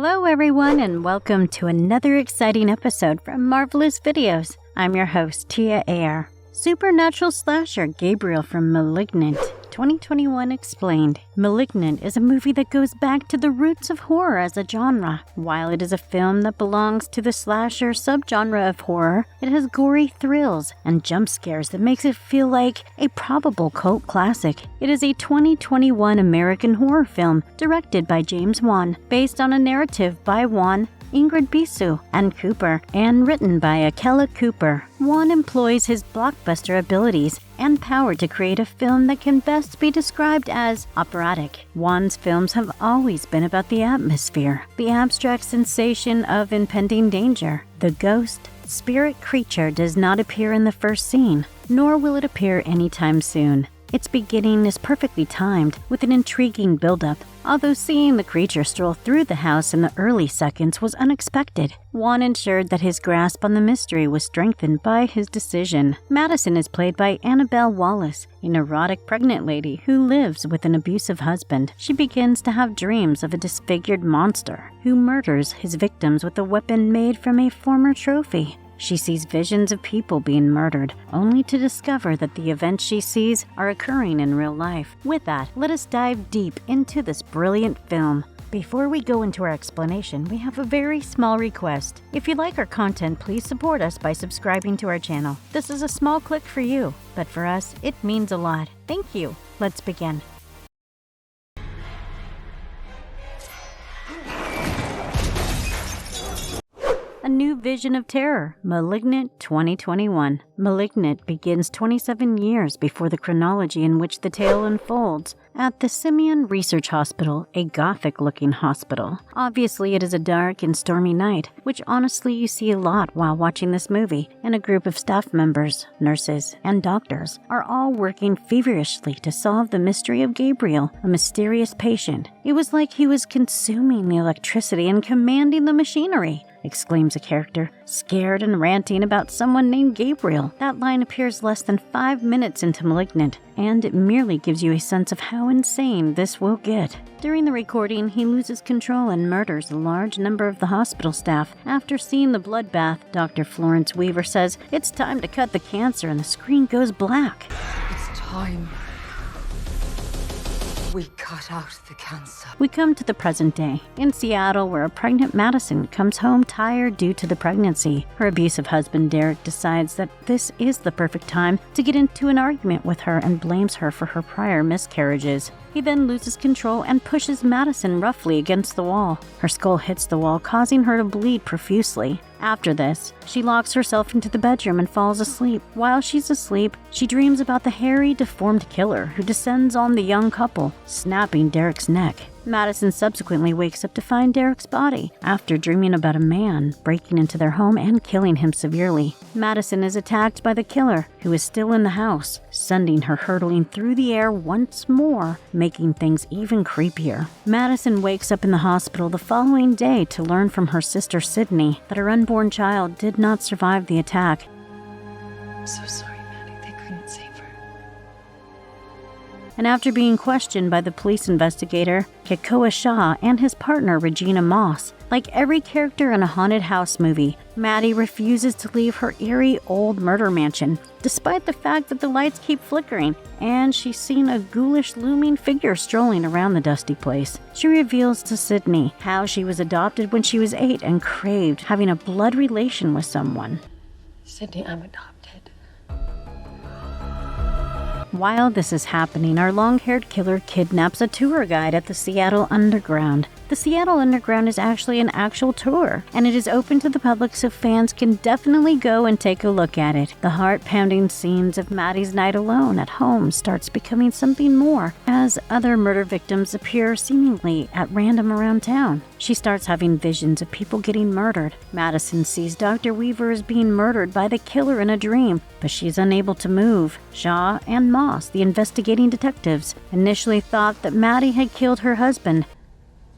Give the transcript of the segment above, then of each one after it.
Hello everyone and welcome to another exciting episode from Marvelous Videos. I'm your host, Tia Ayer. Supernatural slasher Gabriel from Malignant, 2021 explained. Malignant is a movie that goes back to the roots of horror as a genre. While it is a film that belongs to the slasher subgenre of horror, it has gory thrills and jump scares that makes it feel like a probable cult classic. It is a 2021 American horror film directed by James Wan, based on a narrative by Wan, Ingrid Bisu, and Cooper, and written by Akela Cooper. Wan employs his blockbuster abilities and power to create a film that can best be described as operatic. Wan's films have always been about the atmosphere, the abstract sensation of impending danger. The ghost, spirit creature does not appear in the first scene, nor will it appear anytime soon. Its beginning is perfectly timed, with an intriguing build-up, although seeing the creature stroll through the house in the early seconds was unexpected. Wan ensured that his grasp on the mystery was strengthened by his decision. Madison is played by Annabelle Wallis, a neurotic pregnant lady who lives with an abusive husband. She begins to have dreams of a disfigured monster who murders his victims with a weapon made from a former trophy. She sees visions of people being murdered, only to discover that the events she sees are occurring in real life. With that, let us dive deep into this brilliant film. Before we go into our explanation, we have a very small request. If you like our content, please support us by subscribing to our channel. This is a small click for you, but for us, it means a lot. Thank you. Let's begin. A new vision of terror, Malignant 2021. Malignant begins 27 years before the chronology in which the tale unfolds at the Simeon Research Hospital, a gothic-looking hospital. Obviously, it is a dark and stormy night, which honestly you see a lot while watching this movie, and a group of staff members, nurses, and doctors are all working feverishly to solve the mystery of Gabriel, a mysterious patient. It was like he was consuming the electricity and commanding the machinery, exclaims a character, scared and ranting about someone named Gabriel. That line appears less than 5 minutes into Malignant, and it merely gives you a sense of how insane this will get. During the recording, he loses control and murders a large number of the hospital staff. After seeing the bloodbath, Dr. Florence Weaver says it's time to cut the cancer and the screen goes black. It's time. We cut out the cancer. We come to the present day, in Seattle, where a pregnant Madison comes home tired due to the pregnancy. Her abusive husband Derek decides that this is the perfect time to get into an argument with her and blames her for her prior miscarriages. He then loses control and pushes Madison roughly against the wall. Her skull hits the wall, causing her to bleed profusely. After this, she locks herself into the bedroom and falls asleep. While she's asleep, she dreams about the hairy, deformed killer who descends on the young couple, snapping Derek's neck. Madison subsequently wakes up to find Derek's body after dreaming about a man breaking into their home and killing him severely. Madison is attacked by the killer, who is still in the house, sending her hurtling through the air once more, making things even creepier. Madison wakes up in the hospital the following day to learn from her sister Sydney that her unborn child did not survive the attack. I'm so sorry, Maddie. They couldn't save her. And after being questioned by the police investigator, Kekoa Shaw, and his partner Regina Moss, like every character in a haunted house movie, Maddie refuses to leave her eerie old murder mansion, despite the fact that the lights keep flickering, and she's seen a ghoulish looming figure strolling around the dusty place. She reveals to Sydney how she was adopted when she was 8 and craved having a blood relation with someone. Sydney, I'm adopted. While this is happening, our long-haired killer kidnaps a tour guide at the Seattle Underground. The Seattle Underground is actually an actual tour, and it is open to the public so fans can definitely go and take a look at it. The heart-pounding scenes of Maddie's night alone at home starts becoming something more as other murder victims appear seemingly at random around town. She starts having visions of people getting murdered. Madison sees Dr. Weaver is being murdered by the killer in a dream, but she's unable to move. Shaw and Moss, the investigating detectives, initially thought that Maddie had killed her husband.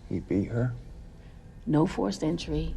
He beat her? No forced entry.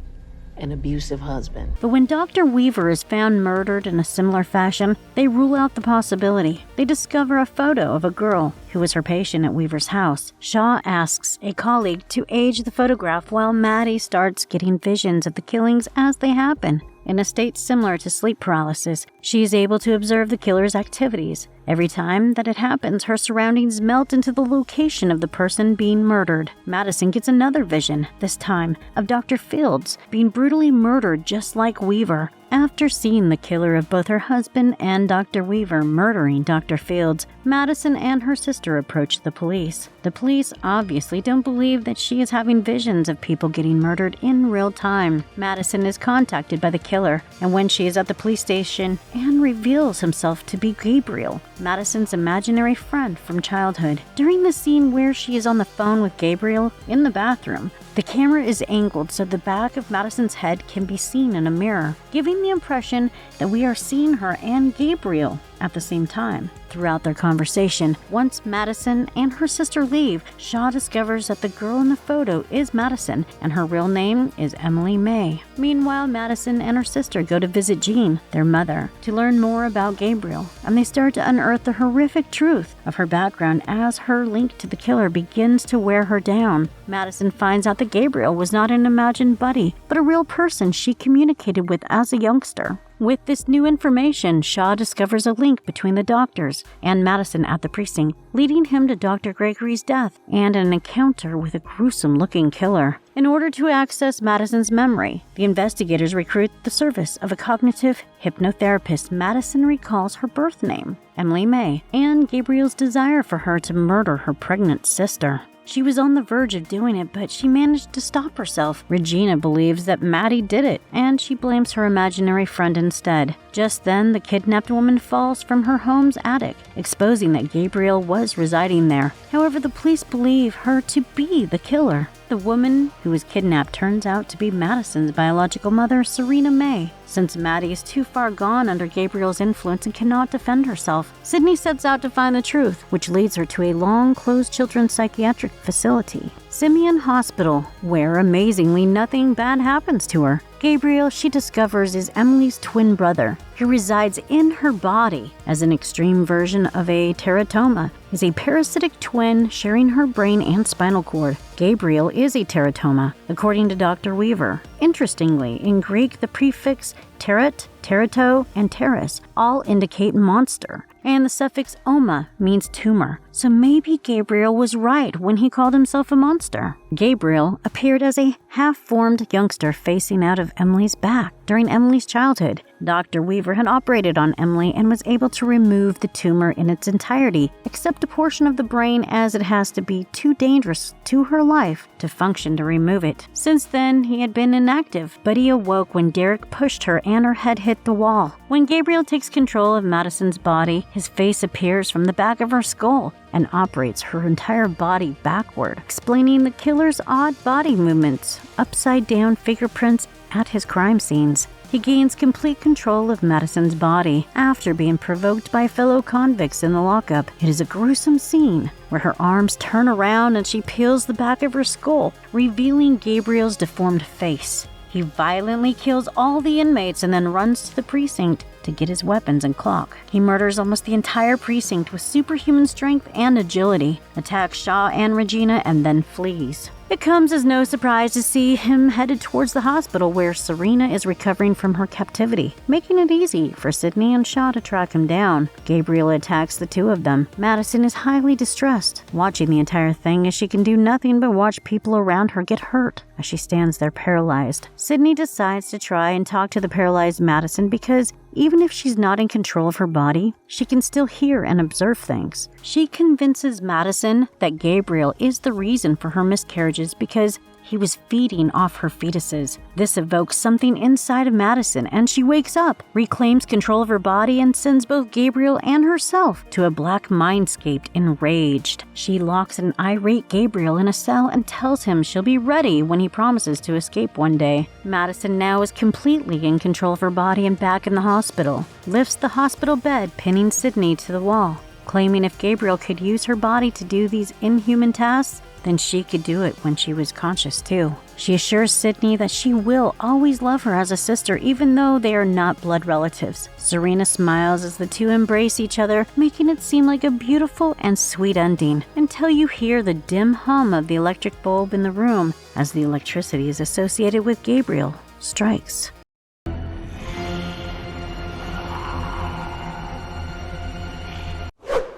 an abusive husband. But when Dr. Weaver is found murdered in a similar fashion, they rule out the possibility. They discover a photo of a girl who was her patient at Weaver's house. Shaw asks a colleague to age the photograph while Maddie starts getting visions of the killings as they happen. In a state similar to sleep paralysis, she is able to observe the killer's activities. Every time that it happens, her surroundings melt into the location of the person being murdered. Madison gets another vision, this time of Dr. Fields being brutally murdered just like Weaver. After seeing the killer of both her husband and Dr. Weaver murdering Dr. Fields, Madison and her sister approach the police. The police obviously don't believe that she is having visions of people getting murdered in real time. Madison is contacted by the killer, and when she is at the police station and reveals himself to be Gabriel, Madison's imaginary friend from childhood. During the scene where she is on the phone with Gabriel in the bathroom, the camera is angled so the back of Madison's head can be seen in a mirror, giving the impression that we are seeing her and Gabriel at the same time. Throughout their conversation, once Madison and her sister leave, Shaw discovers that the girl in the photo is Madison and her real name is Emily May. Meanwhile, Madison and her sister go to visit Jean, their mother, to learn more about Gabriel, and they start to unearth the horrific truth of her background as her link to the killer begins to wear her down. Madison finds out that Gabriel was not an imagined buddy, but a real person she communicated with as a youngster. With this new information, Shaw discovers a link between the doctors and Madison at the precinct, leading him to Dr. Gregory's death and an encounter with a gruesome-looking killer. In order to access Madison's memory, the investigators recruit the service of a cognitive hypnotherapist. Madison recalls her birth name, Emily May, and Gabriel's desire for her to murder her pregnant sister. She was on the verge of doing it, but she managed to stop herself. Regina believes that Maddie did it, and she blames her imaginary friend instead. Just then, the kidnapped woman falls from her home's attic, exposing that Gabriel was residing there. However, the police believe her to be the killer. The woman who was kidnapped turns out to be Madison's biological mother, Serena May. Since Maddie is too far gone under Gabriel's influence and cannot defend herself, Sydney sets out to find the truth, which leads her to a long-closed children's psychiatric facility, Simeon Hospital, where amazingly nothing bad happens to her. Gabriel, she discovers, is Emily's twin brother, who resides in her body as an extreme version of a teratoma. Is a parasitic twin sharing her brain and spinal cord. Gabriel is a teratoma, according to Dr. Weaver. Interestingly, in Greek, the prefix terat, terato, and teres all indicate monster, and the suffix oma means tumor. So maybe Gabriel was right when he called himself a monster. Gabriel appeared as a half-formed youngster facing out of Emily's back during Emily's childhood. Dr. Weaver had operated on Emily and was able to remove the tumor in its entirety, except a portion of the brain, as it has to be too dangerous to her life to function to remove it. Since then, he had been inactive, but he awoke when Derek pushed her and her head hit the wall. When Gabriel takes control of Madison's body, his face appears from the back of her skull and operates her entire body backward, explaining the killer's odd body movements, upside-down fingerprints at his crime scenes. He gains complete control of Madison's body after being provoked by fellow convicts in the lockup. It is a gruesome scene where her arms turn around and she peels the back of her skull, revealing Gabriel's deformed face. He violently kills all the inmates and then runs to the precinct to get his weapons and clock. He murders almost the entire precinct with superhuman strength and agility, attacks Shaw and Regina, and then flees. It comes as no surprise to see him headed towards the hospital where Serena is recovering from her captivity, making it easy for Sydney and Shaw to track him down. Gabriel attacks the two of them. Madison is highly distressed, watching the entire thing as she can do nothing but watch people around her get hurt as she stands there paralyzed. Sydney decides to try and talk to the paralyzed Madison because even if she's not in control of her body, she can still hear and observe things. She convinces Madison that Gabriel is the reason for her miscarriages because he was feeding off her fetuses. This evokes something inside of Madison, and she wakes up, reclaims control of her body, and sends both Gabriel and herself to a black mindscape enraged. She locks an irate Gabriel in a cell and tells him she'll be ready when he promises to escape one day. Madison now is completely in control of her body and back in the hospital, lifts the hospital bed, pinning Sydney to the wall. claiming if Gabriel could use her body to do these inhuman tasks, then she could do it when she was conscious too. She assures Sydney that she will always love her as a sister even though they are not blood relatives. Serena smiles as the two embrace each other, making it seem like a beautiful and sweet ending, until you hear the dim hum of the electric bulb in the room as the electricity is associated with Gabriel strikes.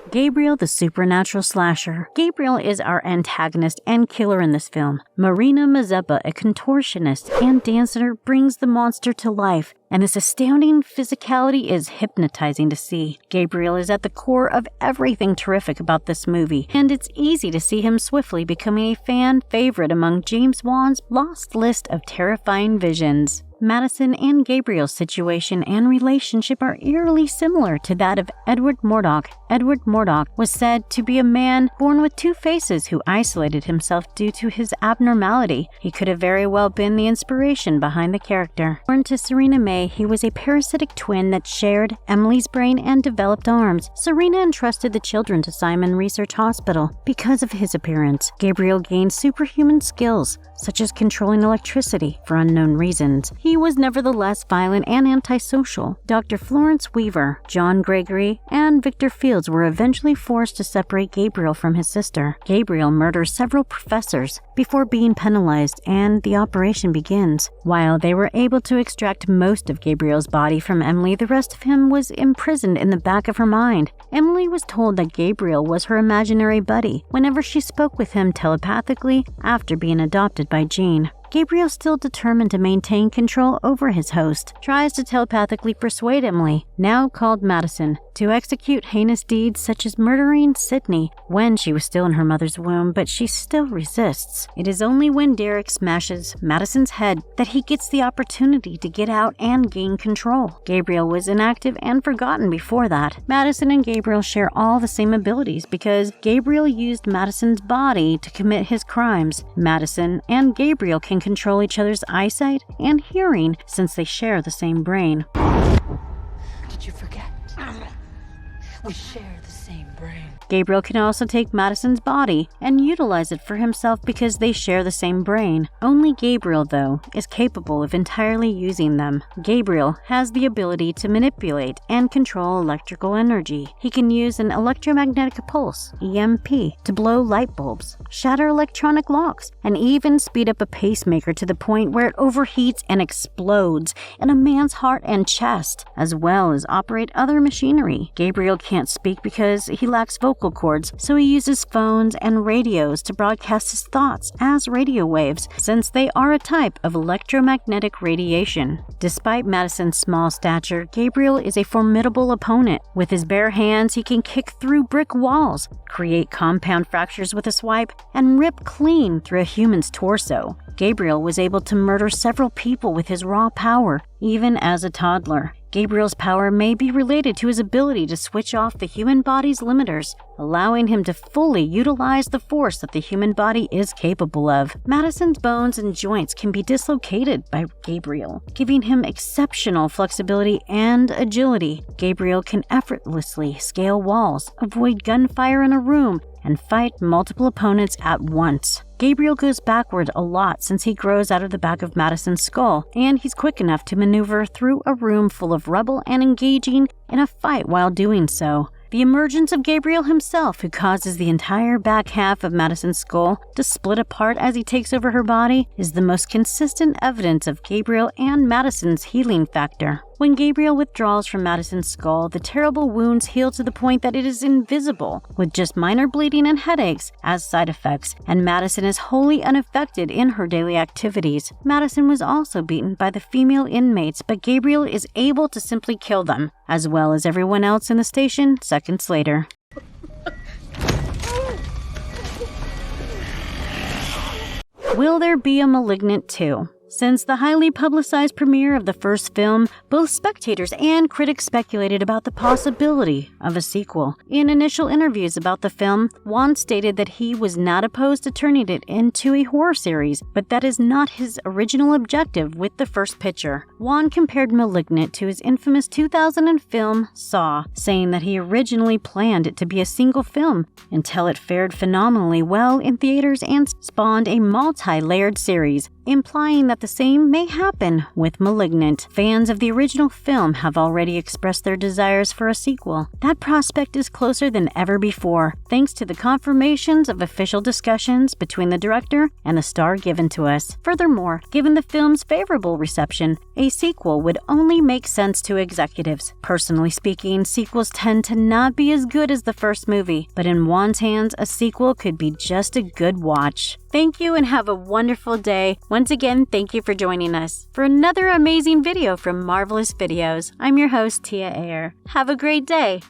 Gabriel the Supernatural Slasher. Gabriel is our antagonist and killer in this film. Marina Mazeppa, a contortionist and dancer, brings the monster to life, and his astounding physicality is hypnotizing to see. Gabriel is at the core of everything terrific about this movie, and it's easy to see him swiftly becoming a fan favorite among James Wan's lost list of terrifying visions. Madison and Gabriel's situation and relationship are eerily similar to that of Edward Murdoch. Edward Murdoch was said to be a man born with two faces who isolated himself due to his abnormality. He could have very well been the inspiration behind the character. Born to Serena May, he was a parasitic twin that shared Emily's brain and developed arms. Serena entrusted the children to Simon Research Hospital. Because of his appearance, Gabriel gained superhuman skills, such as controlling electricity for unknown reasons. He was nevertheless violent and antisocial. Dr. Florence Weaver, John Gregory, and Victor Fields were eventually forced to separate Gabriel from his sister. Gabriel murders several professors before being penalized, and the operation begins. While they were able to extract most of Gabriel's body from Emily, the rest of him was imprisoned in the back of her mind. Emily was told that Gabriel was her imaginary buddy whenever she spoke with him telepathically after being adopted by Jean. Gabriel, still determined to maintain control over his host, tries to telepathically persuade Emily, now called Madison, to execute heinous deeds such as murdering Sydney when she was still in her mother's womb, but she still resists. It is only when Derek smashes Madison's head that he gets the opportunity to get out and gain control. Gabriel was inactive and forgotten before that. Madison and Gabriel share all the same abilities because Gabriel used Madison's body to commit his crimes. Madison and Gabriel can control each other's eyesight and hearing since they share the same brain. Did you forget? We share the same brain. Gabriel can also take Madison's body and utilize it for himself because they share the same brain. Only Gabriel, though, is capable of entirely using them. Gabriel has the ability to manipulate and control electrical energy. He can use an electromagnetic pulse, EMP, to blow light bulbs, shatter electronic locks, and even speed up a pacemaker to the point where it overheats and explodes in a man's heart and chest, as well as operate other machinery. Gabriel can't speak because he lacks vocal cords, so he uses phones and radios to broadcast his thoughts as radio waves, since they are a type of electromagnetic radiation. Despite Madison's small stature, Gabriel is a formidable opponent. With his bare hands, he can kick through brick walls, create compound fractures with a swipe, and rip clean through a human's torso. Gabriel was able to murder several people with his raw power, even as a toddler. Gabriel's power may be related to his ability to switch off the human body's limiters, allowing him to fully utilize the force that the human body is capable of. Madison's bones and joints can be dislocated by Gabriel, giving him exceptional flexibility and agility. Gabriel can effortlessly scale walls, avoid gunfire in a room, and fight multiple opponents at once. Gabriel goes backward a lot since he grows out of the back of Madison's skull, and he's quick enough to maneuver through a room full of rubble and engaging in a fight while doing so. The emergence of Gabriel himself, who causes the entire back half of Madison's skull to split apart as he takes over her body, is the most consistent evidence of Gabriel and Madison's healing factor. When Gabriel withdraws from Madison's skull, the terrible wounds heal to the point that it is invisible, with just minor bleeding and headaches as side effects, and Madison is wholly unaffected in her daily activities. Madison was also beaten by the female inmates, but Gabriel is able to simply kill them, as well as everyone else in the station seconds later. Will there be a Malignant 2? Since the highly publicized premiere of the first film, both spectators and critics speculated about the possibility of a sequel. In initial interviews about the film, Wan stated that he was not opposed to turning it into a horror series, but that is not his original objective with the first picture. Wan compared Malignant to his infamous 2000 film Saw, saying that he originally planned it to be a single film until it fared phenomenally well in theaters and spawned a multi-layered series, implying that the same may happen with Malignant. Fans of the original film have already expressed their desires for a sequel. That prospect is closer than ever before, thanks to the confirmations of official discussions between the director and the star given to us. Furthermore, given the film's favorable reception, a sequel would only make sense to executives. Personally speaking, sequels tend to not be as good as the first movie, but in Wan's hands, a sequel could be just a good watch. Thank you and have a wonderful day. Once again, thank you for joining us for another amazing video from Marvelous Videos. I'm your host, Tia Ayer. Have a great day.